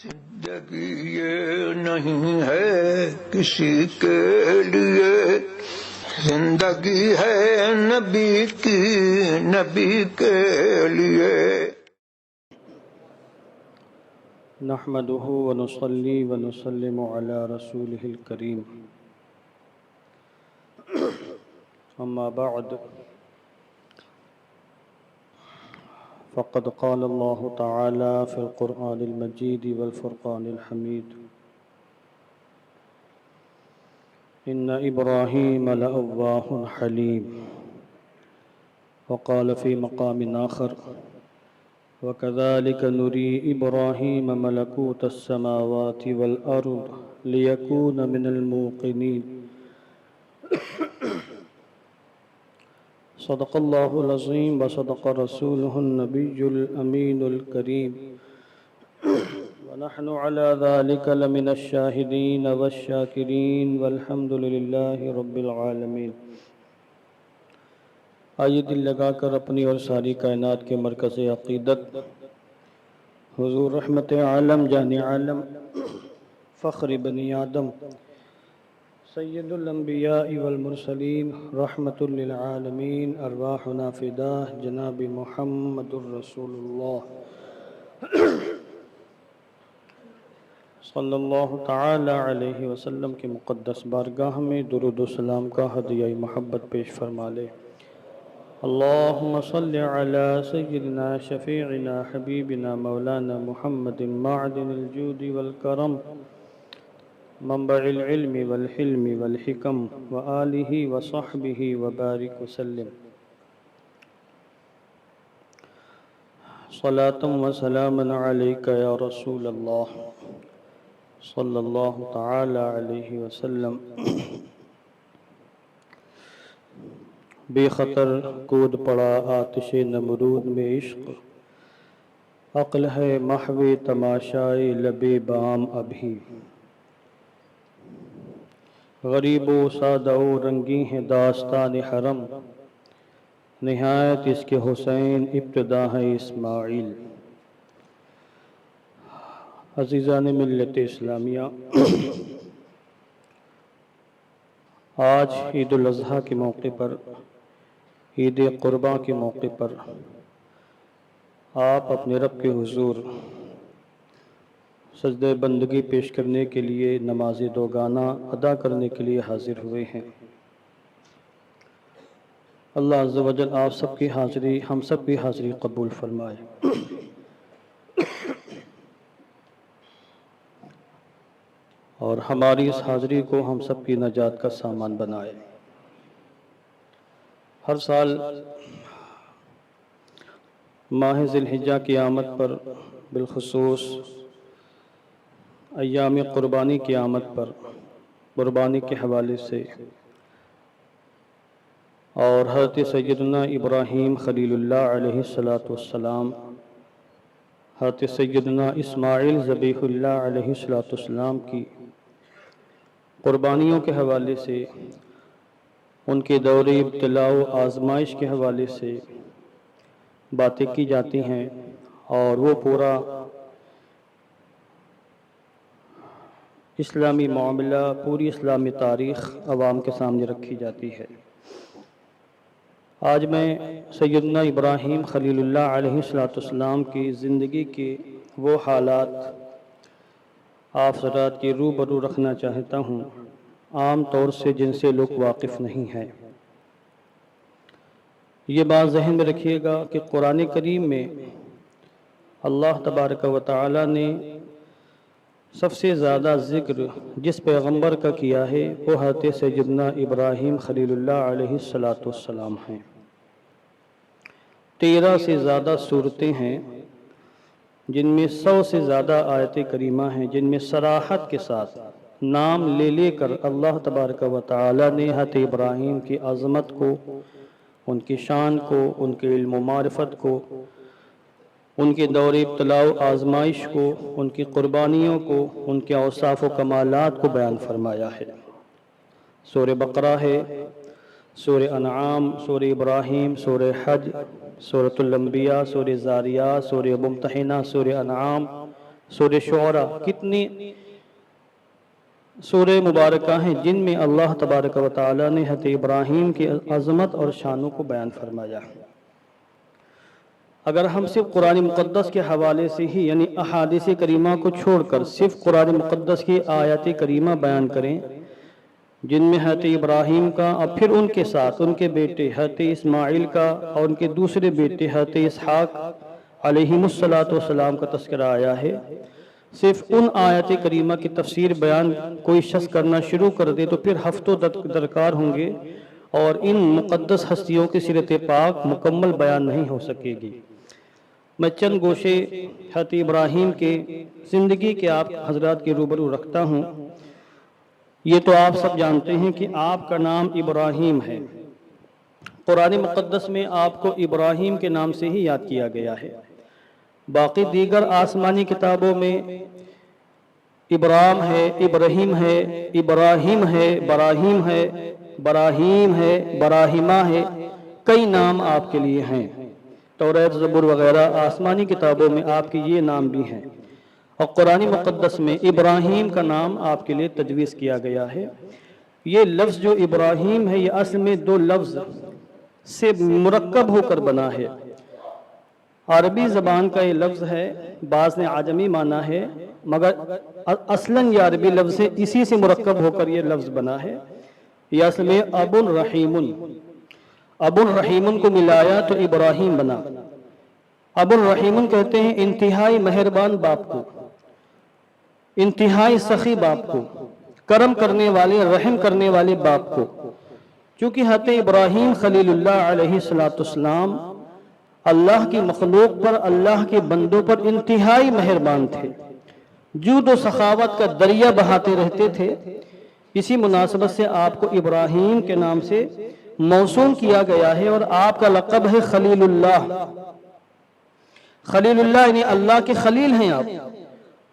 زندگی یہ نہیں ہے کسی کے لیے، زندگی ہے نبی کی، نبی کے لیے۔ نحمده ونصلي ونسلم على رسوله الكريم، أما بعد، فقد قال الله تعالى في القرآن المجيد والفرقان الحميد: إن إبراهيم لأواه حليم. وقال في مقام آخر: وكذلك نري إبراهيم ملكوت السماوات والأرض ليكون من الموقنين. صدق الله العظيم وصدق رسوله النبي الأمين الكريم، ونحن على ذلك لمن الشاهدين والشاكرين والحمد لله رب العالمين۔ آئیے دل لگا کر اپنی اور ساری کائنات کے مرکز عقیدت حضور رحمت عالم جان عالم فخر بنی آدم سید الانبیاء والمرسلین رحمت للعالمین ارواحنا فداہ جناب محمد الرسول اللہ صلی اللہ تعالی علیہ وسلم کی مقدس بارگاہ میں درود و سلام کا ہدیہ محبت پیش فرما لے۔ اللہم صل علی سیدنا شفیعنا حبیبنا مولانا محمد معدن الجود والکرم منبع العلم والحلم والحکم وآلہ وصحبہ وبارک وسلم۔ صلاة و سلاما علیک یا رسول اللہ صلی اللہ تعالی علیہ وسلم۔ بے خطر کود پڑا آتش نمرود میں عشق، عقل ہے محو تماشائے لب بام ابھی۔ غریب و سادہ و رنگی ہیں داستان حرم، نہایت اس کے حسین ابتدا ہے اسماعیل۔ عزیزان ملت اسلامیہ، آج عید الاضحیٰ کے موقع پر، عید قرباں کے موقع پر آپ اپنے رب کے حضور سجدہ بندگی پیش کرنے کے لیے، نماز دوگانہ ادا کرنے کے لیے حاضر ہوئے ہیں۔ اللہ عز و جل آپ سب کی حاضری، ہم سب کی حاضری قبول فرمائے۔ اور ہماری اس حاضری کو ہم سب کی نجات کا سامان بنائے۔ ہر سال ماہ ذی الحجہ کی آمد پر، بالخصوص ایام قربانی کی آمد پر، قربانی کے حوالے سے اور حضرت سیدنا ابراہیم خلیل اللہ علیہ السلام، حضرت سیدنا اسماعیل ذبیح اللہ علیہ السلام کی قربانیوں کے حوالے سے، ان کے دور ابتلاء و آزمائش کے حوالے سے باتیں کی جاتی ہیں، اور وہ پورا اسلامی معاملہ، پوری اسلامی تاریخ عوام کے سامنے رکھی جاتی ہے۔ آج میں سیدنا ابراہیم خلیل اللہ علیہ السلام کی زندگی کے وہ حالات آپ حضرات کی روبرو رکھنا چاہتا ہوں، عام طور سے جن سے لوگ واقف نہیں ہیں۔ یہ بات ذہن میں رکھیے گا کہ قرآن کریم میں اللہ تبارک و تعالی نے سب سے زیادہ ذکر جس پیغمبر کا کیا ہے وہ حضرت سیدنا ابراہیم خلیل اللہ علیہ السلام ہیں۔ 13 سے زیادہ صورتیں ہیں جن میں 100 سے زیادہ آیت کریمہ ہیں، جن میں صراحت کے ساتھ نام لے لے کر اللہ تبارک و تعالی نے حضرت ابراہیم کی عظمت کو، ان کی شان کو، ان کے علم و معرفت کو، ان کے دور ابتلاء و آزمائش کو، ان کی قربانیوں کو، ان کے اوصاف و کمالات کو بیان فرمایا ہے۔ سورہ بقرہ ہے، سورہ انعام، سورہ ابراہیم، سورہ حج، سورۃ الانبیاء، سورہ زاریات، سورہ ممتحنہ، سورہ انعام، سورہ شعراء، کتنی سورہ مبارکہ ہیں جن میں اللہ تبارک و تعالی نے حضرت ابراہیم کی عظمت اور شانوں کو بیان فرمایا۔ اگر ہم صرف قرآن مقدس کے حوالے سے ہی یعنی احادیث کریمہ کو چھوڑ کر صرف قرآن مقدس کی آیات کریمہ بیان کریں جن میں حضرت ابراہیم کا اور پھر ان کے ساتھ ان کے بیٹے حضرت اسماعیل کا اور ان کے دوسرے بیٹے حضرت اسحاق علیہم السلام کا تذکرہ آیا ہے، صرف ان آیات کریمہ کی تفسیر بیان کوئی شخص کرنا شروع کر دے تو پھر ہفتوں درکار ہوں گے اور ان مقدس ہستیوں کی سیرت پاک مکمل بیان نہیں ہو سکے گی۔ میں چند گوشے حضرت ابراہیم کے زندگی کے آپ حضرات کے روبرو رکھتا ہوں۔ یہ تو آپ سب جانتے ہیں کہ آپ کا نام ابراہیم ہے، قرآن مقدس میں آپ کو ابراہیم کے نام سے ہی یاد کیا گیا ہے، باقی دیگر آسمانی کتابوں میں ابرام ہے، ابراہیم ہے، ابراہیم ہے، براہیم ہے، براہیم ہے، براہیمہ ہے، کئی نام آپ کے لیے ہیں۔ توریت، زبور وغیرہ آسمانی کتابوں میں آپ کے یہ نام بھی ہیں، اور قرآن مقدس میں ابراہیم کا نام آپ کے لیے تجویز کیا گیا ہے۔ یہ لفظ جو ابراہیم ہے یہ اصل میں دو لفظ سے مرکب ہو کر بنا ہے۔ عربی زبان کا یہ لفظ ہے، بعض نے عجمی مانا ہے، مگر اصلاً یہ عربی لفظ ہے، اسی سے مرکب ہو کر یہ لفظ بنا ہے۔ یہ اصل میں ابو الرحیم کو ملایا تو ابراہیم بنا۔ ابو الرحیم کہتے ہیں انتہائی مہربان باپ کو، انتہائی سخی باپ کو، کرم کرنے والے، رحم کرنے والے باپ کو۔ چونکہ حضرت ابراہیم خلیل اللہ علیہ السلام اللہ کی مخلوق پر، اللہ کے بندوں پر انتہائی مہربان تھے، جود و سخاوت کا دریا بہاتے رہتے تھے، اسی مناسبت سے آپ کو ابراہیم کے نام سے موسوم کیا گیا ہے، اور آپ کا لقب ہے خلیل اللہ۔ خلیل اللہ یعنی اللہ کے خلیل ہیں آپ،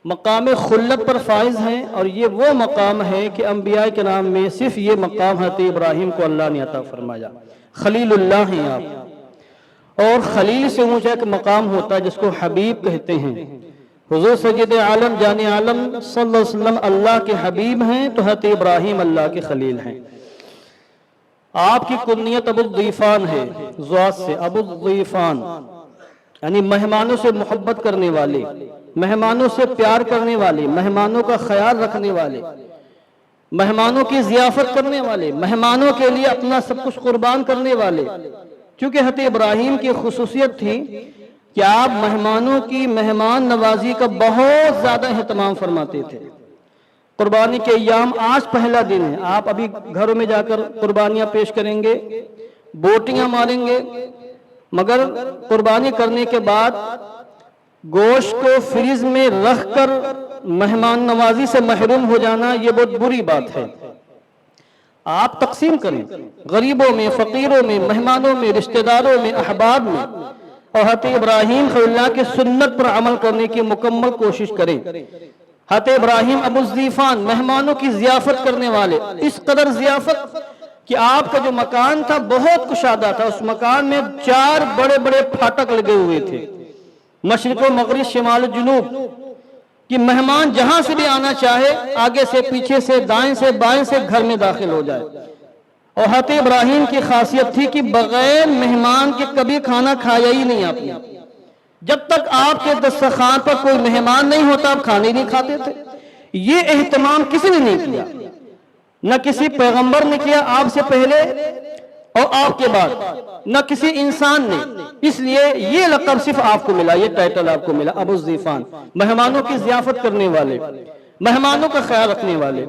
مقام خلت پر فائز ہیں، اور یہ وہ مقام ہے کہ انبیاء کے نام میں صرف یہ مقام حضرت ابراہیم کو اللہ نے عطا فرمایا، خلیل اللہ ہیں آپ۔ اور خلیل سے اونچا ایک مقام ہوتا ہے جس کو حبیب کہتے ہیں۔ حضور سید عالم جان عالم صلی اللہ علیہ وسلم اللہ کے حبیب ہیں تو حضرت ابراہیم اللہ کے خلیل ہیں۔ آپ کی کنیت ابو الضیفان ہے، ذات سے ابو الضیفان یعنی مہمانوں سے محبت کرنے والے، مہمانوں سے پیار کرنے والے، مہمانوں کا خیال رکھنے والے، مہمانوں کی ضیافت کرنے والے، مہمانوں کے لیے اپنا سب کچھ قربان کرنے والے۔ چونکہ حضرت ابراہیم کی خصوصیت تھی کہ آپ مہمانوں کی مہمان نوازی کا بہت زیادہ اہتمام فرماتے تھے۔ قربانی کے ایام آج پہلا دن ہے، آپ ابھی گھروں میں جا کر قربانیاں پیش کریں گے، بوٹیاں ماریں گے، مگر قربانی کرنے کے بعد گوشت کو فریز میں رکھ کر مہمان نوازی سے محروم ہو جانا یہ بہت بری بات ہے۔ آپ تقسیم کریں، غریبوں میں، فقیروں میں، مہمانوں میں، رشتہ داروں میں، احباب میں، اور حضرت ابراہیم خلیل اللہ کے سنت پر عمل کرنے کی مکمل کوشش کریں۔ حضرت ابراہیم ابو الضیفان مہمانوں کی ضیافت کرنے والے، اس قدر ضیافت کہ آپ کا جو مکان تھا بہت کشادہ تھا، اس مکان میں 4 بڑے بڑے پھاٹک لگے ہوئے تھے، مشرق و مغرب، شمال و جنوب، کہ مہمان جہاں سے بھی آنا چاہے آگے سے، پیچھے سے، دائیں سے، بائیں سے گھر میں داخل ہو جائے۔ اور حضرت ابراہیم کی خاصیت تھی کہ بغیر مہمان کے کبھی کھانا کھایا ہی نہیں آپ نے۔ جب تک آپ کے دسترخوان پر کوئی مہمان نہیں ہوتا آپ کھانے نہیں کھاتے تھے۔ یہ اہتمام کسی نے نہیں کیا، نہ کسی پیغمبر نے کیا آپ سے پہلے اور آپ کے بعد، نہ کسی انسان نے۔ اس لیے یہ لقب صرف آپ کو ملا، یہ ٹائٹل آپ کو ملا، ابو الضیفان، مہمانوں کی ضیافت کرنے والے، مہمانوں کا خیال رکھنے والے۔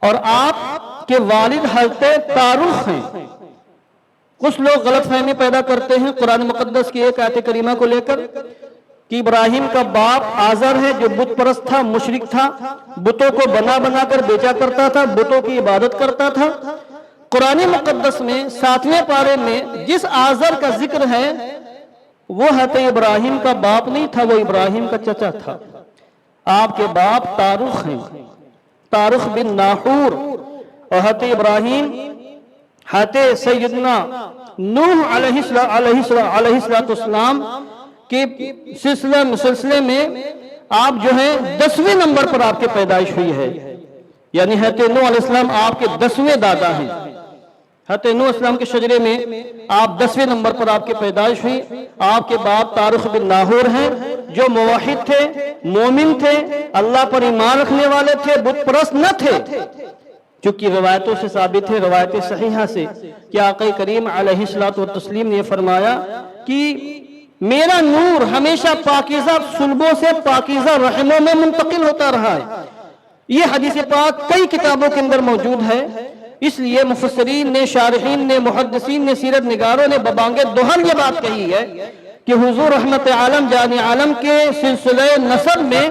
اور آپ کے والد حضرت تارخ ہیں۔ کچھ لوگ غلط فہمی پیدا کرتے ہیں قرآن مقدس کی ایک آیت کریمہ کو لے کر کہ ابراہیم کا باپ آزر ہے جو بت پرست تھا، مشرک تھا، بتوں کو بنا بنا کر بیچا کرتا تھا، بتوں کی عبادت کرتا تھا۔ قرآن مقدس میں 7ویں پارے میں جس آزر کا ذکر ہے وہ حضرت ابراہیم کا باپ نہیں تھا، وہ ابراہیم کا چچا تھا۔ آپ کے باپ تارخ ہیں، تارخ بن ناحور، اور حضرت ابراہیم حضرت سیدنا نوح علیہ السلام کے سلسلے میں آپ جو ہیں 10ویں نمبر پر آپ کی پیدائش ہوئی ہے، یعنی حضرت نوح علیہ السلام آپ کے 10ویں دادا ہیں۔ حضرت نوح علیہ السلام کے شجرے میں آپ 10ویں نمبر پر آپ کی پیدائش ہوئی۔ آپ کے باپ طارق بن ناہور ہیں جو موحد تھے، مومن تھے، اللہ پر ایمان رکھنے والے تھے، بت پرست نہ تھے، چونکہ روایتوں سے ثابت ہے، روایت صحیحہ سے، کہ آقا کریم علیہ الصلوۃ والتسلیم نے فرمایا کہ میرا نور ہمیشہ پاکیزہ صلبوں سے پاکیزہ رحموں میں منتقل ہوتا رہا ہے۔ یہ حدیث پاک کئی کتابوں کے اندر موجود ہے، اس لیے مفسرین نے، شارحین نے، محدثین نے، سیرت نگاروں نے ببانگ دہن یہ بات کہی ہے کہ حضور رحمت عالم جان عالم کے سلسلہ نسب میں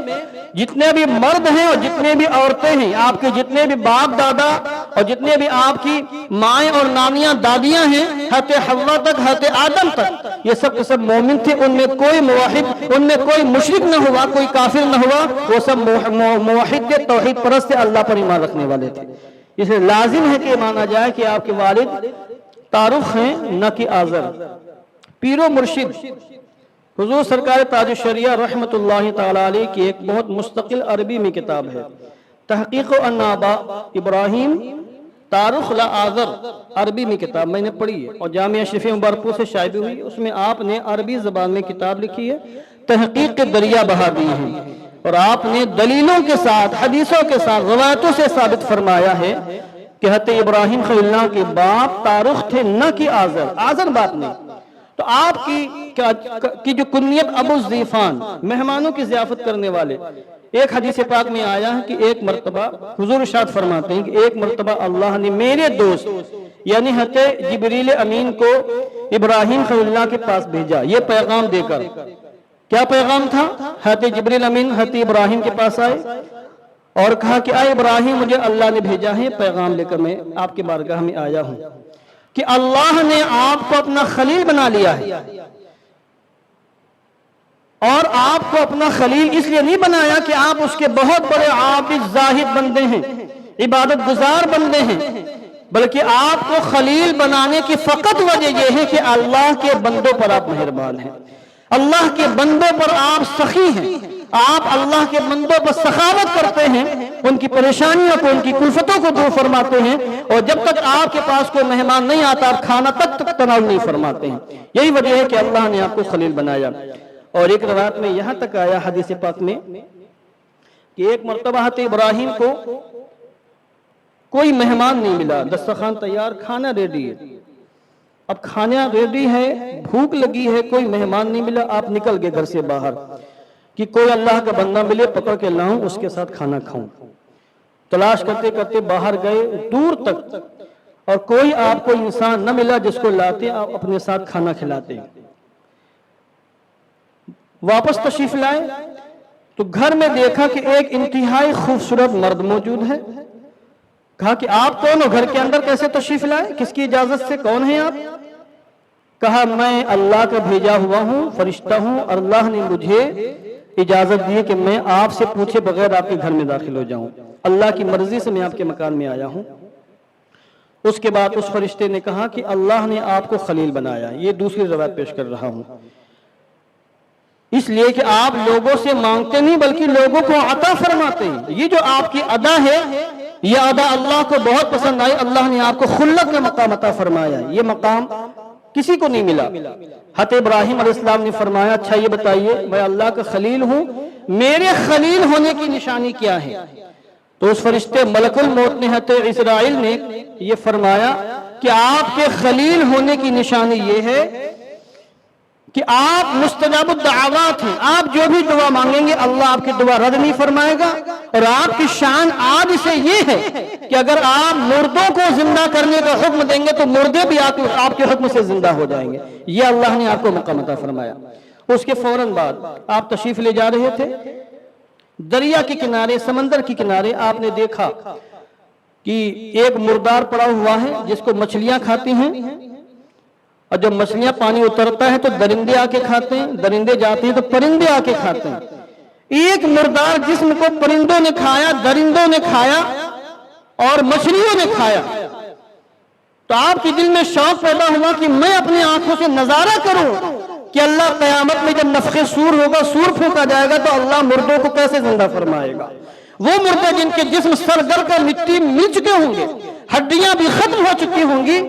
جتنے بھی مرد ہیں اور جتنے بھی عورتیں ہیں، آپ کے جتنے بھی باپ دادا اور جتنے بھی آپ کی مائیں اور نانیاں دادیاں ہیں، حضرت حوا تک، حضرت آدم تک، یہ سب کے سب مومن تھے۔ ان میں کوئی موحد، ان میں کوئی مشرک نہ ہوا، کوئی کافر نہ ہوا، وہ سب موحد تھے، توحید پرست تھے، اللہ پر ایمان رکھنے والے تھے۔ اس لیے لازم ہے کہ مانا جائے کہ آپ کے والد طارق ہیں نہ کہ آزر۔ پیر و مرشد حضور سرکار تاج الشریعہ رحمت اللہ تعالی علیہ کی ایک بہت مستقل عربی میں کتاب ہے، تحقیق النابا ابراہیم طارق لا آذر، عربی میں کتاب میں نے پڑھی ہے اور جامعہ شفیع مبارکپور سے شائع ہوئی۔ اس میں آپ نے عربی زبان میں کتاب لکھی ہے، تحقیق کے دریا بہا دیے ہیں، اور آپ نے دلیلوں کے ساتھ، حدیثوں کے ساتھ، روایتوں سے ثابت فرمایا ہے کہ حضرت ابراہیم خلیل اللہ کے باپ طارق تھے نہ کہ آذر۔ آذر باپ نہیں۔ تو آپ کی جو کنیت ابو الزیفان، مہمانوں کی ضیافت کرنے والے، ایک حدیث پاک میں آیا ہے کہ ایک مرتبہ حضور ارشاد فرماتے ہیں کہ ایک مرتبہ اللہ نے میرے دوست یعنی حضرت جبریل امین کو ابراہیم خلیل اللہ کے پاس بھیجا، یہ پیغام دے کر۔ کیا پیغام تھا؟ حضرت جبریل امین حضرت ابراہیم کے پاس آئے اور کہا کہ اے ابراہیم، مجھے اللہ نے بھیجا ہے، پیغام لے کر میں آپ کے بارگاہ میں آیا ہوں کہ اللہ نے آپ کو اپنا خلیل بنا لیا ہے، اور آپ کو اپنا خلیل اس لیے نہیں بنایا کہ آپ اس کے بہت بڑے عابد زاہد بندے ہیں، عبادت گزار بندے ہیں، بلکہ آپ کو خلیل بنانے کی فقط وجہ یہ ہے کہ اللہ کے بندوں پر آپ مہربان ہیں، اللہ کے بندوں پر آپ سخی ہیں، آپ اللہ کے بندوں پر سخاوت کرتے ہیں، ان کی پریشانیوں کو، ان کی کلفتوں کو دور فرماتے ہیں، اور جب تک آپ کے پاس کوئی مہمان نہیں آتا آپ کھانا تک تناول نہیں فرماتے ہیں۔ یہی وجہ ہے کہ اللہ نے آپ کو خلیل بنایا۔ اور ایک روایت میں یہاں تک آیا حدیث پاک میں کہ ایک مرتبہ حضرت ابراہیم کو کوئی مہمان نہیں ملا، دسترخوان تیار، کھانا ریڈی ہے، اب کھانا ریڈی ہے، بھوک لگی ہے، کوئی مہمان نہیں ملا، آپ نکل گئے گھر سے باہر کہ کوئی اللہ کا بندہ ملے پکڑ کے لاؤں، اس کے ساتھ کھانا کھاؤں۔ تلاش کرتے کرتے باہر گئے دور تک، اور کوئی آپ کو انسان نہ ملا جس کو لاتے آپ اپنے ساتھ کھانا کھلاتے۔ واپس تشریف لائے تو گھر میں دیکھا کہ ایک انتہائی خوبصورت مرد موجود ہے۔ کہا کہ آپ کون ہو؟ گھر کے اندر کیسے تشریف لائے؟ کس کی اجازت سے؟ کون ہیں آپ؟ کہا میں اللہ کا بھیجا ہوا ہوں، فرشتہ ہوں، اور اللہ نے مجھے اجازت دی کہ میں آپ سے پوچھے بغیر آپ کے گھر میں داخل ہو جاؤں، اللہ کی مرضی سے میں آپ کے مکان میں آیا ہوں۔ اس کے بعد اس فرشتے نے کہا کہ اللہ نے آپ کو خلیل بنایا۔ یہ دوسری روایت پیش کر رہا ہوں، اس لیے کہ آپ لوگوں سے مانگتے نہیں بلکہ لوگوں کو عطا فرماتے ہیں۔ یہ جو آپ کی ادا ہے، یہ ادا اللہ کو بہت پسند آئی، اللہ نے آپ کو خلت کا مقام عطا فرمایا۔ یہ مقام کسی کو نہیں ملا۔ حضرت ابراہیم علیہ السلام نے فرمایا اچھا یہ بتائیے میں اللہ کا خلیل ہوں، میرے خلیل ہونے کی نشانی کیا ہے؟ تو اس فرشتے ملک الموت نے، حضرت اسرائیل نے یہ فرمایا کہ آپ کے خلیل ہونے کی نشانی یہ ہے کہ آپ مستجاب الدعوات ہیں، آپ جو بھی دعا مانگیں گے اللہ آپ کی دعا رد نہیں فرمائے گا، اور آپ کی شان آج سے یہ ہے کہ اگر آپ مردوں کو زندہ کرنے کا حکم دیں گے تو مردے بھی آپ کے حکم سے زندہ ہو جائیں گے۔ یہ اللہ نے آپ کو مقام عطا فرمایا۔ اس کے فوراً بعد آپ تشریف لے جا رہے تھے، دریا کے کنارے، سمندر کے کنارے آپ نے دیکھا کہ ایک مردار پڑا ہوا ہے جس کو مچھلیاں کھاتی ہیں، اور جب مچھلیاں پانی اترتا ہے تو درندے آ کے کھاتے ہیں، درندے جاتے ہیں تو پرندے آ کے کھاتے ہیں۔ ایک مردار جسم کو پرندوں نے کھایا، درندوں نے کھایا اور مچھلیوں نے کھایا، تو آپ کے دل میں شوق پیدا ہوا کہ میں اپنی آنکھوں سے نظارہ کروں کہ اللہ قیامت میں جب نفخ سور ہوگا، سور پھونکا جائے گا تو اللہ مردوں کو کیسے زندہ فرمائے گا؟ وہ مردے جن کے جسم سرگر کر مٹی مل چکے ہوں گے، ہڈیاں بھی ختم ہو چکی ہوں گی،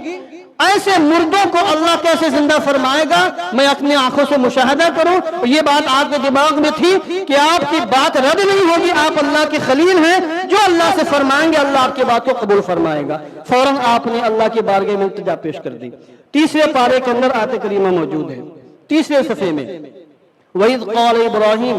ایسے مردوں کو اللہ کیسے زندہ فرمائے گا؟ میں اپنی آنکھوں سے مشاہدہ کروں، یہ بات آپ کے دماغ میں تھی کہ آپ کی بات رد نہیں ہوگی، آپ اللہ کے خلیل ہیں، جو اللہ سے فرمائیں گے اللہ آپ کی بات کو قبول فرمائے گا۔ فوراً آپ نے اللہ کی بارگاہ میں التجا پیش کر دی۔ تیسرے پارے کے اندر آیت کریمہ موجود ہے، تیسرے صفحے میں، وَإِذْ قَالَ إِبْرَاهِيمُ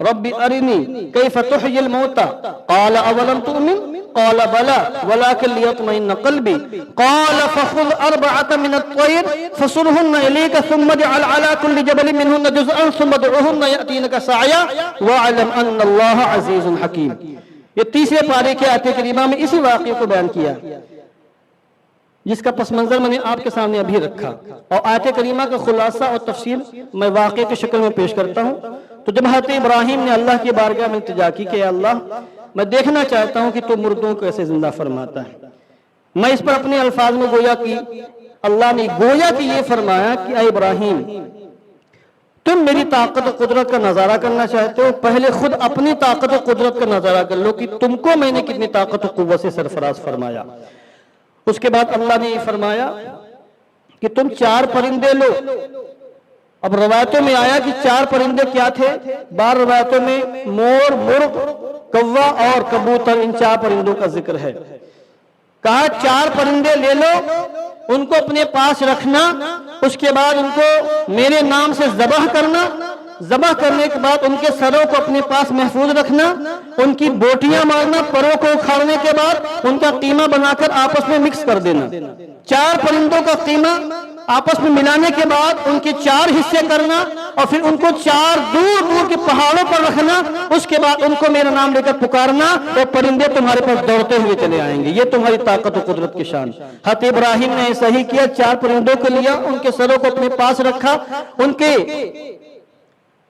رَبِّ أَرِنِي كَيْفَ تُحْيِي الْمَوْتَى قَالَ أَوَلَمْ تُؤْمِنْ قَالَ بَلَى وَلَكِنْ لِيَطْمَئِنَّ قَلْبِي قَالَ فَخُذْ أَرْبَعَةً مِنَ الطَّيْرِ فَصُرْهُنَّ إِلَيْكَ ثُمَّ اجْعَلْ عَلَى كُلِّ جَبَلٍ مِّنْهُنَّ جُزْءًا ثُمَّ ادْعُهُنَّ يَأْتِينَكَ سَعْيًا وَاعْلَمْ أَنَّ اللَّهَ عَزِيزٌ حَكِيمٌ۔ یہ تیسرے پارے کے آیت کریمہ میں اسی واقعے کو بیان کیا، جس کا پس منظر میں نے آپ کے سامنے ابھی رکھا، اور آیت کریمہ کا خلاصہ اور تفصیل میں واقعے کی شکل میں پیش کرتا ہوں۔ تو جب حضرت ابراہیم نے اللہ کی بارگاہ میں التجا کی کہ اے اللہ میں دیکھنا چاہتا ہوں کہ تو مردوں کو کیسے زندہ فرماتا ہے، میں اس پر اپنے الفاظ میں گویا کہ اللہ نے گویا کہ یہ فرمایا کہ اے ابراہیم تم میری طاقت و قدرت کا نظارہ کرنا چاہتے ہو، پہلے خود اپنی طاقت و قدرت کا نظارہ کر لو کہ تم کو میں نے کتنی طاقت و قوت سے سرفراز فرمایا۔ اس کے بعد اللہ نے یہ فرمایا کہ تم 4 پرندے لو۔ اب روایتوں میں آیا کہ 4 پرندے کیا تھے؟ بعض روایتوں میں مور، مرغ، کوا اور کبوتر، ان 4 پرندوں کا ذکر ہے۔ کہا 4 پرندے لے لو، ان کو اپنے پاس رکھنا، اس کے بعد ان کو میرے نام سے ذبح کرنا، ذبح کرنے کے بعد ان کے سروں کو اپنے پاس محفوظ رکھنا، ان کی بوٹیاں مارنا، پروں کو اکھاڑنے کے بعد ان کا قیمہ بنا کر آپس میں مکس کر دینا۔ 4 پرندوں کا قیمہ آپس میں ملانے کے بعد ان کے 4 حصے کرنا، اور پھر ان کو 4 دور دور کے پہاڑوں پر رکھنا، اس کے بعد ان کو میرا نام لے کر پکارنا، اور پرندے تمہارے پاس دوڑتے ہوئے چلے آئیں گے۔ یہ تمہاری طاقت و قدرت کی شان۔ حضرت ابراہیم نے ایسا ہی کیا، 4 پرندوں کو لیا، ان کے سروں کو اپنے پاس رکھا، ان کے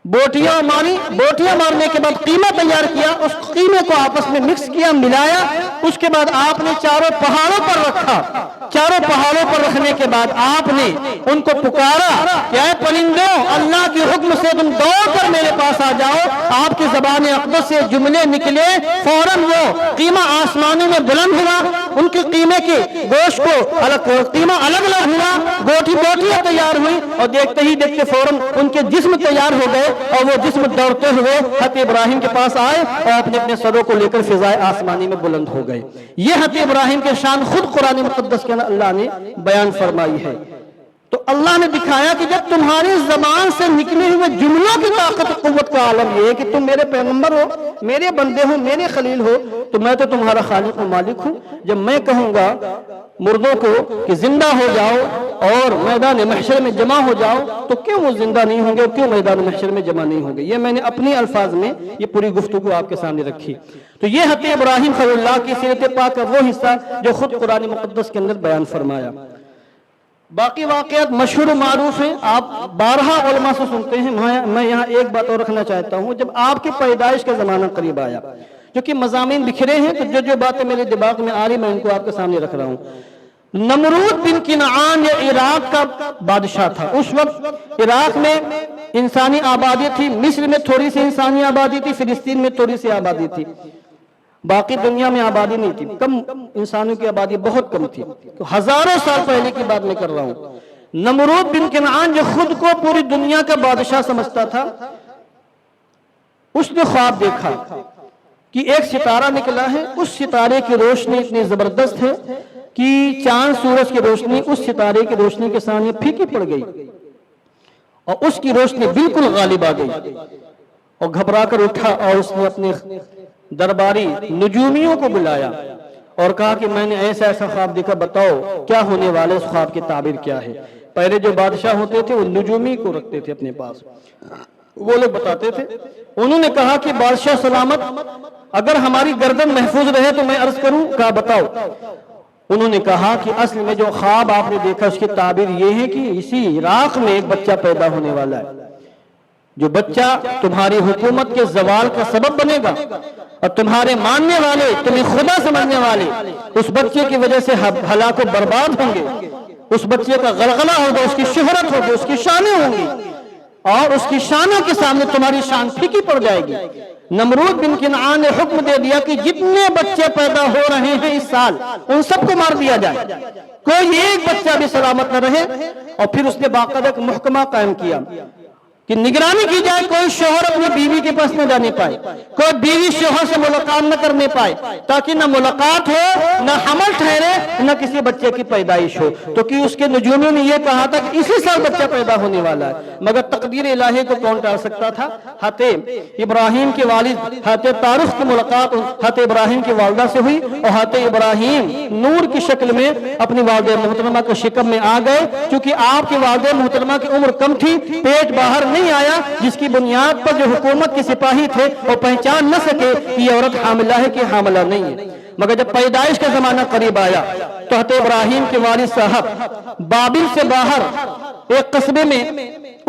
بوٹیاں ماری، بوٹیاں مارنے کے بعد قیمہ تیار کیا، اس قیمے کو آپس میں مکس کیا، ملایا، اس کے بعد آپ نے 4 پہاڑوں پر رکھا۔ 4 پہاڑوں پر رکھنے کے بعد آپ نے ان کو پکارا کہ اے پرندوں اللہ کے حکم سے تم دوڑ کر میرے پاس آ جاؤ۔ آپ کی زبان اقدس سے جملے نکلے، فوراً وہ قیمہ آسمانوں میں بلند ہوا، ان کے قیمے کے گوشت کو قیمہ الگ الگ ہوا، بوٹیاں تیار ہوئی، اور دیکھتے ہی دیکھتے فوراً ان کے جسم تیار ہو گئے، اور وہ جسم دوڑتے ہوئے حضرت ابراہیم کے پاس آئے اور اپنے سروں کو لے کر فضائے آسمانی میں بلند ہو گئے۔ یہ حضرت ابراہیم کے شان خود قرآن مقدس کے اندر اللہ نے بیان فرمائی ہے۔ تو اللہ نے دکھایا کہ جب تمہاری زبان سے نکلے ہوئے جملوں کی طاقت و قوت کا عالم یہ ہے کہ تم میرے پیغمبر ہو، میرے بندے ہو، میرے خلیل ہو، تو میں تو تمہارا خالق و مالک ہوں۔ جب میں کہوں گا مردوں کو کہ زندہ ہو جاؤ اور میدان محشر میں جمع ہو جاؤ، تو کیوں وہ زندہ نہیں ہوں گے اور کیوں میدان محشر میں جمع نہیں ہوں گے؟ یہ میں نے اپنی الفاظ میں یہ پوری گفتگو آپ کے سامنے رکھی۔ تو یہ حضرت ابراہیم خلیل اللہ کی سیرت پاک کا وہ حصہ جو خود قرآن مقدس کے اندر بیان فرمایا۔ باقی واقعات مشہور و معروف ہیں، آپ بارہا علماء سے سنتے ہیں۔ میں یہاں ایک بات اور رکھنا چاہتا ہوں، جب آپ کی پیدائش کا زمانہ قریب آیا، جو کہ مضامین بکھرے ہیں، تو جو باتیں میرے دماغ میں آ رہی میں ان کو آپ کے سامنے رکھ رہا ہوں۔ نمرود بن کنعان یہ عراق کا بادشاہ تھا۔ اس وقت عراق میں انسانی آبادی تھی، مصر میں تھوڑی سی انسانی آبادی تھی، فلسطین میں تھوڑی سی آبادی تھی، باقی دنیا میں آبادی نہیں تھی، کم انسانوں کی آبادی بہت کم تھی۔ تو ہزاروں سال پہلے کی بات میں کر رہا ہوں۔ نمرود بن کنعان جو خود کو پوری دنیا کا بادشاہ سمجھتا تھا، اس نے خواب دیکھا کہ ایک ستارہ نکلا ہے، اس ستارے کی روشنی اتنی زبردست ہے کہ چاند سورج کی روشنی اس ستارے کی روشنی کے سامنے پھیکی پڑ گئی، اور اس کی روشنی بالکل غالب آ گئی، اور گھبرا کر اٹھا اور اس نے اپنے درباری نجومیوں کو بلایا اور کہا کہ میں نے ایسا ایسا خواب دیکھا، بتاؤ کیا ہونے والے، اس خواب کی تعبیر کیا ہے؟ پہلے جو بادشاہ ہوتے تھے وہ نجومی کو رکھتے تھے اپنے پاس، وہ لوگ بتاتے تھے۔ انہوں نے کہا کہ بادشاہ سلامت، اگر ہماری گردن محفوظ رہے تو میں عرض کروں؟ کہا بتاؤ۔ انہوں نے کہا کہ اصل میں جو خواب آپ نے دیکھا اس کی تعبیر یہ ہے کہ اسی عراق میں ایک بچہ پیدا ہونے والا ہے، جو بچہ تمہاری حکومت کے زوال کا سبب بنے گا، اور تمہارے ماننے والے، تمہیں خدا سمجھنے والے اس بچے کی وجہ سے ہلاک و برباد ہوں گے، اس بچے کا غلغلہ ہوگا، اس کی شہرت ہوگی، اس کی شانیں ہوں گی۔ اور اس کی شانوں کے سامنے تمہاری شان پھیکی پڑ جائے گی۔ نمرود بن کنعان نے حکم دے دیا کہ جتنے بچے پیدا ہو رہے ہیں اس سال ان سب کو مار دیا جائے، کوئی ایک بچہ بھی سلامت نہ رہے۔ اور پھر اس نے باقاعدہ ایک محکمہ قائم کیا کہ نگرانی کی جائے، کوئی شوہر اپنی بیوی کے پاس نہ جانے پائے، کوئی بیوی شوہر سے ملاقات نہ کرنے پائے، تاکہ نہ ملاقات ہو، نہ حمل ٹھہرے، نہ کسی بچے کی پیدائش ہو۔ تو کہ اس کے نجومیوں نے یہ کہا تھا کہ اسی سال بچہ پیدا ہونے والا ہے، مگر تقدیر الہی کو کون ٹال سکتا تھا؟ حضرت ابراہیم کے والد حضرت طارق کی ملاقات حضرت ابراہیم کی والدہ سے ہوئی، اور حضرت ابراہیم نور کی شکل میں اپنی والدہ محترمہ کے شکم میں آ گئے۔ چونکہ آپ کی والدہ محترمہ کی عمر کم تھی، پیٹ باہر نہیں آیا، جس کی بنیاد پر جو حکومت کے سپاہی تھے وہ پہچان نہ سکے کہ یہ عورت حاملہ ہے کہ حاملہ نہیں ہے۔ مگر جب پیدائش کا زمانہ قریب آیا تو حضرت ابراہیم کے والد صاحب بابل سے باہر ایک قصبے میں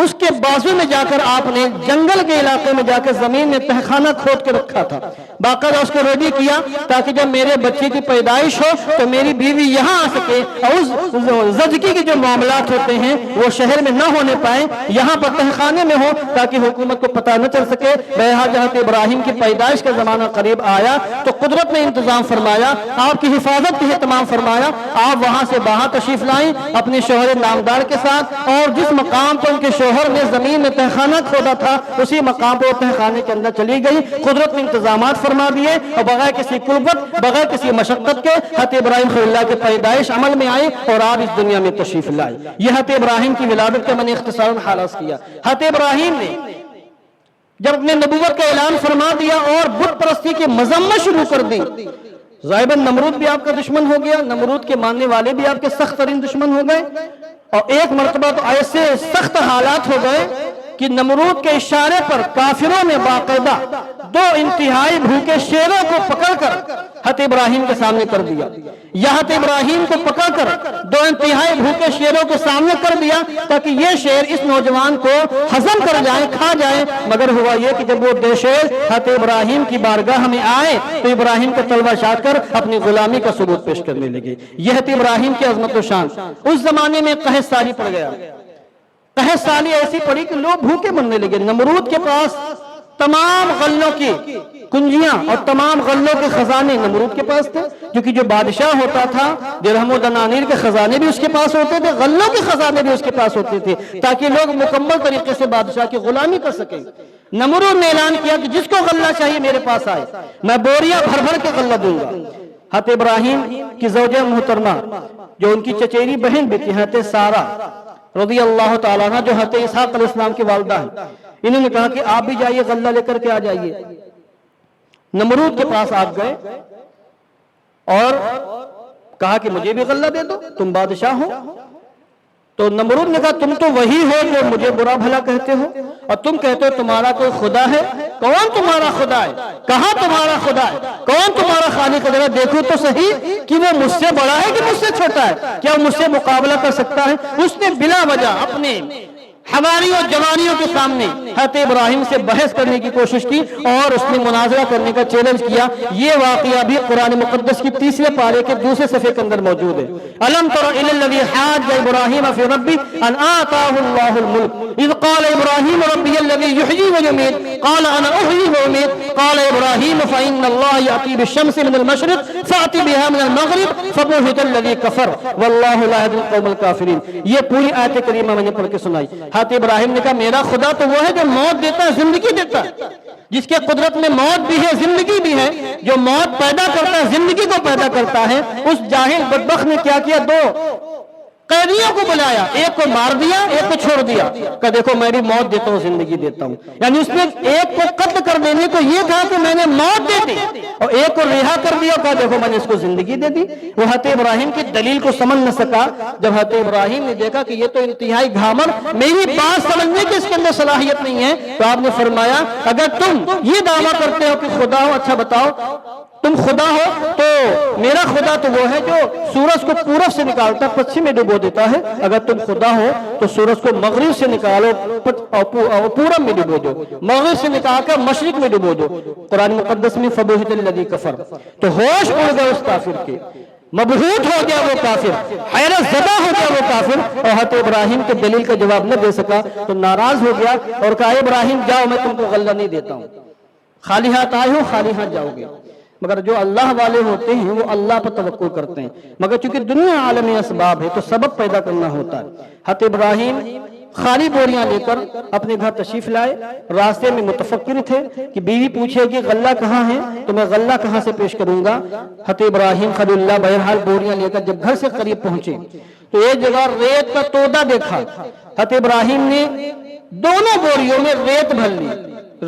اس کے بازو میں جا کر آپ نے جنگل کے علاقے میں جا کر زمین میں تہخانہ کھود کے رکھا تھا، باقاعدہ اس کو ریڈی کیا تاکہ جب میرے بچے کی پیدائش ہو تو میری بیوی یہاں آ سکے، اور اس زچگی کے جو معاملات ہوتے ہیں وہ شہر میں نہ ہونے پائیں، یہاں پر تہخانے میں ہو تاکہ حکومت کو پتہ نہ چل سکے۔ بہرحال حضرت ابراہیم کی پیدائش کا زمانہ قریب آیا تو قدرت نے انتظام فرمایا، آپ کی حفاظت کی اہتمام فرمایا، آپ وہاں سے باہر تشریف لائیں اپنے شوہر نامدار کے ساتھ، اور جس مقام پر ان کے شوہر نے زمین میں تہخانہ کھودا تھا اسی مقام پر وہ تہخانے کے اندر چلی گئی۔ قدرت نے انتظامات فرما دیے اور بغیر کسی قربت، بغیر کسی مشقت کے حضرت ابراہیم خلیل اللہ کی پیدائش عمل میں آئی اور آپ اس دنیا میں تشریف لائے۔ یہ حضرت ابراہیم کی ولادت کا میں نے اختصاراً حالات کیا۔ حضرت ابراہیم نے جب اپنے نبوت کا اعلان فرما دیا اور بت پرستی کی مذمت شروع کر دی، ظاہراً نمرود بھی آپ کا دشمن ہو گیا، نمرود کے ماننے والے بھی آپ کے سخت ترین دشمن ہو گئے، اور ایک مرتبہ تو ایسے سخت حالات ہو گئے کہ نمرود کے اشارے پر کافروں نے باقاعدہ دو انتہائی بھوکے شیروں کو پکڑ کر حضرت ابراہیم کے سامنے کر دیا، یا حضرت ابراہیم کو پکڑ کر دو انتہائی بھوکے شیروں کے سامنے کر دیا تاکہ یہ شیر اس نوجوان کو ہضم کر جائیں، کھا جائیں۔ مگر ہوا یہ کہ جب وہ دو شیر حضرت ابراہیم کی بارگاہ میں آئے تو ابراہیم کو تلوار چاٹ کر اپنی غلامی کا ثبوت پیش کرنے لگے۔ یہ حضرت ابراہیم کی عظمت و شان۔ اس زمانے میں قحط سالی پڑ گیا، قحط سالی ایسی پڑی کہ لوگ بھوکے مرنے لگے۔ نمرود کے پاس تمام غلوں کی کنجیاں اور تمام غلوں کے خزانے نمرود کے پاس تھے، کیونکہ جو بادشاہ ہوتا تھا درہم و دنانیر کے خزانے بھی اس کے پاس ہوتے تھے، غلوں کے خزانے بھی اس کے پاس ہوتے تھے، تاکہ لوگ مکمل طریقے سے بادشاہ کی غلامی کر سکیں۔ نمرود نے اعلان کیا کہ جس کو غلہ چاہیے میرے پاس آئے، میں بوریاں بھر بھر کے غلہ دوں گا۔ حضرت ابراہیم کی زوجہ محترمہ جو ان کی چچیری بہن بھی تھی حضرت سارہ رضی اللہ تعالیٰ عنہ، جو حضرت اسحاق علیہ السلام کی والدہ ہیں، انہوں نے کہا کہ آپ بھی جائیے غلہ لے کر کے آ جائیے۔ نمرود کے پاس آپ گئے اور کہا کہ مجھے بھی غلہ دے دو، تم بادشاہ ہو۔ تو نمرود نے کہا تم تو وہی ہو جو مجھے برا بھلا کہتے ہو، اور تم کہتے ہو تمہارا کوئی خدا ہے۔ کون تمہارا خدا ہے؟ کہاں تمہارا خدا ہے؟ کون تمہارا خالق ہے؟ دیکھو تو صحیح کہ وہ مجھ سے بڑا ہے کہ مجھ سے چھوٹا ہے، کیا وہ مجھ سے مقابلہ کر سکتا ہے؟ اس نے بلا وجہ اپنے حواریوں اور جوانیوں کے سامنے حضرت ابراہیم سے بحث کرنے کی کوشش کی اور اس نے مناظرہ کرنے کا چیلنج کیا۔ یہ واقعہ بھی قرآن مقدس کی 30ویں پارے کے 2 صفحے کے اندر موجود ہے۔ الم تر الی الذی حاج ابراہیم فی ربہ ان آتاہ اللہ الملک اذ قال ابراہیم ربی الذی یحیی ویمیت قال انا احیی وامید قال ابراہیم فإن اللہ یأتی بالشمس من المشرق فأت بها من المغرب فبہت الذی کفر واللہ لا یہدی القوم الکافرین۔ یہ پوری آیت کریمہ میں نے پڑھ کے سنائی۔ حضرت ابراہیم نے کہا میرا خدا تو وہ ہے جو موت دیتا ہے، زندگی دیتا ہے، جس کے قدرت میں موت بھی ہے زندگی بھی ہے، جو موت پیدا کرتا ہے زندگی کو پیدا کرتا ہے۔ اس جاہل بدبخت نے کیا کیا؟ 2 قیدیوں کو بلایا، ایک کو مار دیا ایک کو چھوڑ دیا، کہ دیکھو میں بھی موت دیتا ہوں زندگی دیتا ہوں۔ یعنی اس نے ایک کو قتل کر دینے کو یہ کہا کہ میں نے موت دے دی، اور ایک کو رہا کر دیا، کہا دیکھو میں نے اس کو زندگی دے دی۔ وہ حضرت ابراہیم کی دلیل کو سمجھ نہ سکا۔ جب حضرت ابراہیم نے دیکھا کہ یہ تو انتہائی گھامر، میری بات سمجھنے کی اس کے اندر صلاحیت نہیں ہے، تو آپ نے فرمایا اگر تم یہ دعویٰ کرتے ہو کہ خدا ہو، اچھا بتاؤ تم خدا ہو تو میرا خدا تو وہ ہے جو سورج کو پورب سے نکالتا ہے پچھم میں ڈبو دیتا ہے، اگر تم خدا ہو تو سورج کو مغرب سے نکالو پورب میں ڈبو دو، مغرب سے نکال کر مشرق میں ڈبو دو۔ قرآن مقدس میں فبہت الذی کفر، تو ہوش اڑ گئے اس کافر کے۔ مبہوت ہو گیا وہ کافر، حیرت زدہ ہو گیا وہ کافر، اور حضرت ابراہیم کے دلیل کا جواب نہ دے سکا تو ناراض ہو گیا اور کہا ابراہیم جاؤ، میں تم کو غلہ نہیں دیتا ہوں، خالی ہاتھ آئے ہو خالی ہاتھ جاؤ گے۔ مگر جو اللہ والے ہوتے ہیں وہ اللہ پر توکل کرتے ہیں، مگر چونکہ دنیا عالم اسباب ہے تو سبب پیدا کرنا ہوتا ہے۔ حضرت ابراہیم خالی بوریاں لے کر اپنے گھر تشریف لائے، راستے میں متفکر تھے کہ بیوی پوچھے کہ غلہ کہاں ہے تو میں غلہ کہاں سے پیش کروں گا۔ حضرت ابراہیم خلیل اللہ بہرحال بوریاں لے کر جب گھر سے قریب پہنچے تو ایک جگہ ریت کا تودا دیکھا۔ حضرت ابراہیم نے دونوں بوریوں میں ریت بھر لی،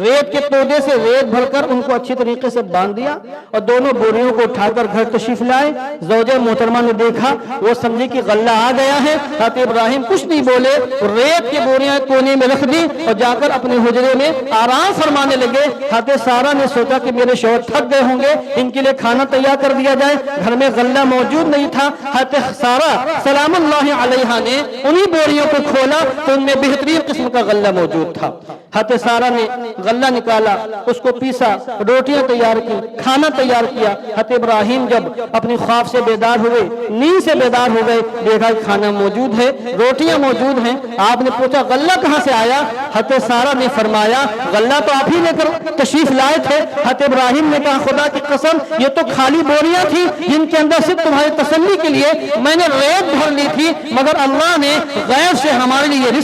ریت کے تودے سے ریت بھر کر ان کو اچھی طریقے سے باندھ دیا اور دونوں بوریوں کو اٹھا کر گھر تشریف لائے۔ زوجہ محترمہ نے دیکھا، وہ سمجھی کہ غلہ آ گیا ہے۔ حضرت ابراہیم کچھ نہیں بولے، ریت کی بوریاں کونے میں رکھ دی اور جا کر اپنے حجرے میں آرام فرمانے لگے۔ حضرت سارہ نے سوچا کہ میرے شوہر تھک گئے ہوں گے، ان کے لیے کھانا تیار کر دیا جائے، گھر میں غلہ موجود نہیں تھا۔ حضرت سارہ سلام اللہ علیہا نے انہی بوریوں کو کھولا تو ان میں بہترین قسم کا غلہ موجود تھا۔ حضرت سارہ نے غلہ نکالا، اس کو پیسا، روٹیاں تیار کی، کھانا تیار کیا۔ حضرت ابراہیم جب اپنی خواب سے بیدار ہوئے، نیند سے بیدار ہو گئے، دیکھا کہ کھانا موجود ہے، روٹیاں موجود ہیں۔ آپ نے پوچھا غلہ کہاں سے آیا؟ حضرت سارہ نے فرمایا غلہ تو آپ ہی لے کر تشریف لائے تھے۔ حضرت ابراہیم نے کہا خدا کی قسم یہ تو خالی بوریاں تھی جن کے اندر صرف تمہاری تسلی کے لیے میں نے ریت بھر لی تھی، مگر اللہ نے غیب سے ہمارے لیے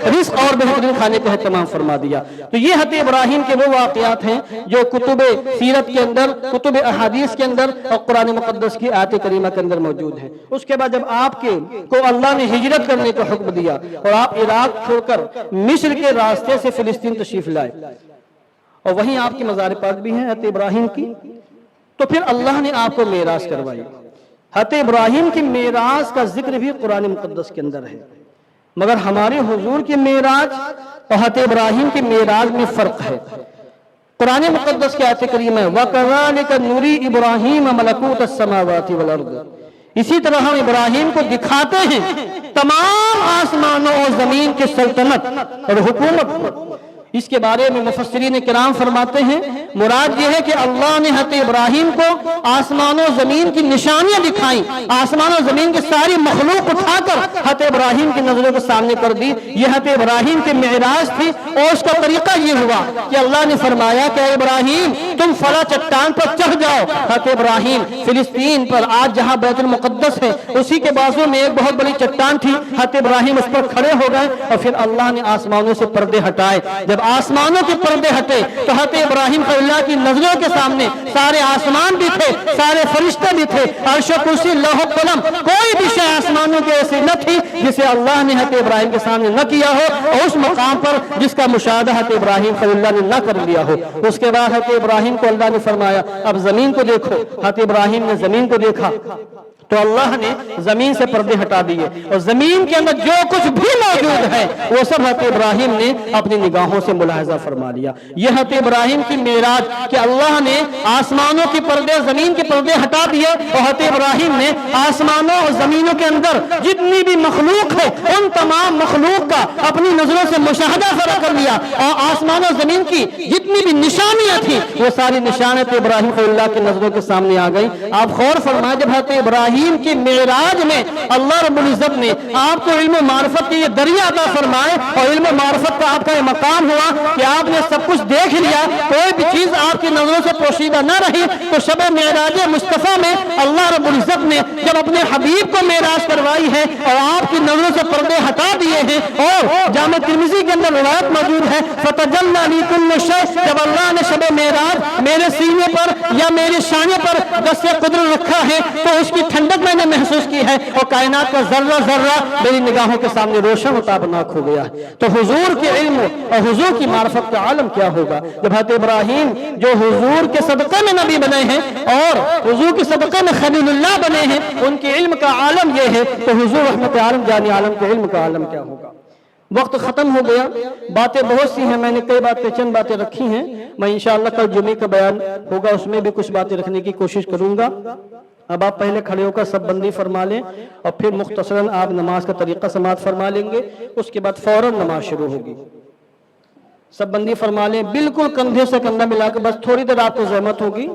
رزق اور بہترین کھانے کا اہتمام فرما دیا۔ تو یہ حضرت ابراہیم کے وہ واقعات ہیں جو کتب سیرت کے اندر، کتب احادیث کے اندر اور قرآن مقدس کی آیت کریمہ کے اندر موجود ہیں۔ اس کے بعد جب آپ کو اللہ نے ہجرت کرنے کا حکم دیا اور آپ عراق چھوڑ کر مصر کے راستے سے فلسطین تشریف لائے اور وہیں آپ کی مزار پاک بھی ہیں حضرت ابراہیم کی، تو پھر اللہ نے آپ کو معراج کروائی۔ حضرت ابراہیم کی معراج کا ذکر بھی قرآن مقدس کے اندر ہے، مگر ہمارے حضور کی معراج اور حضرت ابراہیم کی معراج میں فرق ہے۔ قرآن مقدس کی آیت کریمہ ہے وَكَذَلِكَ نُرِي إِبْرَاهِيمَ مَلَكُوتَ السَّمَاوَاتِ وَالْأَرْضِ، اسی طرح ہم ابراہیم کو دکھاتے ہیں تمام آسمانوں اور زمین کی سلطنت اور حکومت کو۔ اس کے بارے میں مفسرین کرام فرماتے ہیں مراد یہ ہے کہ اللہ نے حضرت ابراہیم کو آسمان و زمین کی نشانیاں دکھائیں، آسمان و زمین کی ساری مخلوق اٹھا کر حضرت ابراہیم کی نظروں کے سامنے کر دی۔ یہ حضرت ابراہیم کی معراج تھی اور اس کا طریقہ یہ ہوا کہ اللہ نے فرمایا کہ اے ابراہیم تم فلاں چٹان پر چڑھ جاؤ۔ حضرت ابراہیم فلسطین پر آج جہاں بیت المقدس ہے اسی کے بازو میں ایک بہت بڑی چٹان تھی، حضرت ابراہیم اس پر کھڑے ہو گئے اور پھر اللہ نے آسمانوں سے پردے ہٹائے۔ جب آسمانوں کے پردے ہٹے تو حضرت ابراہیم خلیل اللہ کی نظروں کے سامنے سارے آسمان بھی تھے، سارے فرشتے بھی تھے، عرش و کرسی لوح و قلم، کوئی بھی شے آسمانوں کے ایسی نہ تھی جسے اللہ نے حضرت ابراہیم کے سامنے نہ کیا ہو اور اس مقام پر جس کا مشاہدہ حضرت ابراہیم خلیل اللہ نے نہ کر لیا ہو۔ اس کے بعد حضرت ابراہیم کو اللہ نے فرمایا اب زمین کو دیکھو۔ حضرت ابراہیم نے زمین کو دیکھا تو اللہ نے زمین سے پردے ہٹا دیے اور زمین کے اندر جو کچھ بھی موجود ہے وہ سب حضرت ابراہیم نے اپنی نگاہوں سے ملاحظہ فرما لیا۔ یہ حضرت ابراہیم کی معراج کہ اللہ نے آسمانوں کے پردے، زمین کے پردے ہٹا دیے اور حضرت ابراہیم نے آسمانوں اور زمینوں کے اندر جتنی بھی مخلوق ہے ان تمام مخلوق کا اپنی نظروں سے مشاہدہ فرا کر لیا اور آسمان اور زمین کی جتنی بھی نشانیاں تھیں وہ ساری نشانیاں ابراہیم خلیل اللہ کی نظروں کے سامنے آ گئی۔ آپ غور فرمائیں جب حضرت ابراہیم کی معراج میں اللہ رب العزت نے آپ کو علم و معرفت کی یہ دریا عطا فرمائے اور علم و معرفت کا آپ کا یہ مقام ہوا کہ آپ نے سب کچھ دیکھ لیا، کوئی بھی چیز آپ کی نظروں سے پوشیدہ نہ رہی، تو شب معراج مصطفیٰ میں اللہ رب العزت نے جب اپنے حبیب کو معراج کروائی ہے اور آپ کی نظروں سے پردے ہٹا دیے ہیں اور جامع ترمذی کے اندر روایت موجود ہے فَتَجَلَّى لِكُلِّ شَيْءٍ، جب اللہ نے شب معراج میرے سینے پر یا میرے شانے پر دست قدرت رکھا ہے تو اس کی ٹھنڈک میں نے محسوس کی ہے اور کائنات کا ذرہ ذرہ میری نگاہوں کے سامنے روشن و تابناک ہو گیا ہے۔ تو حضور کے علم اور حضور کی معرفت کا عالم کیا ہوگا جب حضرت ابراہیم جو حضور کے صدقے میں نبی بنے ہیں اور حضور کے صدقے میں خلیل اللہ بنے ہیں ان کے علم کا عالم یہ ہے تو حضور رحمت عالم جانی عالم کے علم کا عالم کیا ہوگا۔ وقت ختم ہو گیا، باتیں بہت سی ہیں، میں نے کئی باتیں چند باتیں رکھی ہیں، میں انشاءاللہ کل جمعے کا بیان ہوگا اس میں بھی کچھ باتیں رکھنے کی کوشش کروں گا۔ اب آپ پہلے کھڑے ہو کر سب بندی فرما لیں اور پھر مختصراً آپ نماز کا طریقہ سماعت فرما لیں گے، اس کے بعد فوراً نماز شروع ہوگی۔ سب بندی فرما لیں، بالکل کندھے سے کندھا ملا کے، بس تھوڑی دیر آپ کو زحمت ہوگی